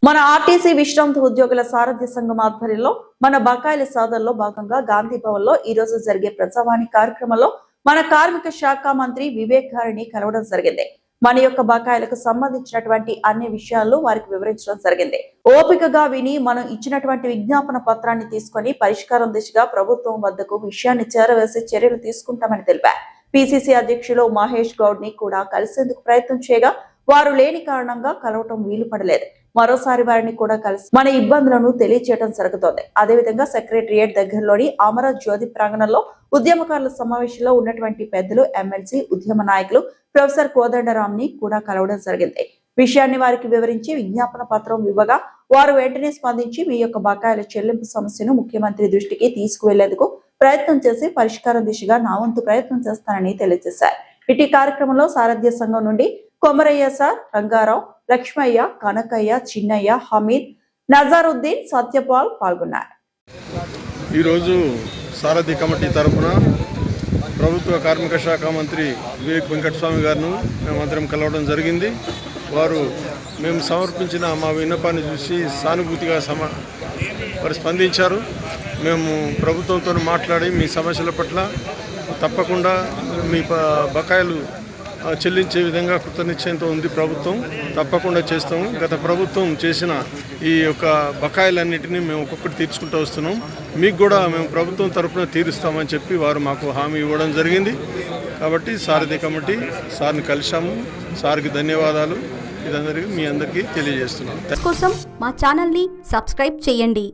మన ఆర్టీసీ విశ్రాంత ఉద్యోగుల సారథ్య సంఘం ఆధ్వర్యంలో మన బకాయిల సాధనలో భాగంగా గాంధీ భవన్ లో ఈ రోజు జరిగే ప్రజావాణి కార్యక్రమంలో మన కార్మిక శాఖ మంత్రి వివేక్ గారిని కలవడం జరిగింది. మన యొక్క బకాయిలకు సంబంధించినటువంటి అన్ని విషయాలు వారికి వివరించడం జరిగింది. ఓపికగా విని మనం ఇచ్చినటువంటి విజ్ఞాపన పత్రాన్ని తీసుకొని పరిష్కారం దిశగా ప్రభుత్వం వద్దకు విషయాన్ని చేరవేసి చర్యలు తీసుకుంటామని తెలిపారు. పిసిసి అధ్యక్షులు మహేష్ గౌడ్ ని కూడా కలిసేందుకు ప్రయత్నం చేయగా వారు లేని కారణంగా కలవటం వీలు పడలేదు. మరోసారి వారిని కూడా కలిసి మన ఇబ్బందులను తెలియజేయడం జరుగుతోంది. అదేవిధంగా సెక్రటరియట్ దగ్గరలోని అమర జ్యోతి ప్రాంగణంలో ఉద్యమకారుల సమావేశంలో ఉన్నటువంటి పెద్దలు, ఎమ్మెల్సీ, ఉద్యమ నాయకులు ప్రొఫెసర్ కోదండరామ్ ని కూడా కలవడం జరిగింది. విషయాన్ని వారికి వివరించి విజ్ఞాపన పత్రం ఇవ్వగా వారు వెంటనే స్పందించి మీ యొక్క బకాయిల చెల్లింపు సమస్యను ముఖ్యమంత్రి దృష్టికి తీసుకువెళ్లేందుకు ప్రయత్నం చేసి పరిష్కారం దిశగా నా వంతు ప్రయత్నం చేస్తానని తెలియజేశారు. ఇటీ కార్యక్రమంలో సారథ్య సంఘం నుండి కొమరయ్య సార్, రంగారావు, లక్ష్మయ్య, కనకయ్య, చిన్నయ్య, హమీద్, నజారుద్దీన్, సత్యపాల్ పాల్గొన్నారు. ఈరోజు సారథి కమిటీ తరఫున ప్రభుత్వ కార్మిక శాఖ మంత్రి వివేక్ వెంకటస్వామి గారిను మేమందరం కలవడం జరిగింది. వారు మేము సమర్పించిన మా విన్నపాన్ని చూసి సానుభూతిగా వారు స్పందించారు. మేము ప్రభుత్వంతో మాట్లాడి మీ సమస్యల పట్ల తప్పకుండా మీ బకాయిలు చెల్లించే విధంగా కృతనిశ్చయంతో ఉంది ప్రభుత్వం. తప్పకుండా చేస్తాము. గత ప్రభుత్వం చేసిన ఈ యొక్క బకాయిలన్నింటినీ మేము ఒక్కొక్కటి తీర్చుకుంటూ వస్తున్నాం. మీకు కూడా మేము ప్రభుత్వం తరఫున తీరుస్తామని చెప్పి వారు మాకు హామీ ఇవ్వడం జరిగింది. కాబట్టి సారథి కమిటీ సార్ని కలిశాము. సార్కి ధన్యవాదాలు. ఇదందరికీ మీ అందరికీ తెలియజేస్తున్నాం. కోసం మా ఛానల్ని సబ్స్క్రైబ్ చేయండి.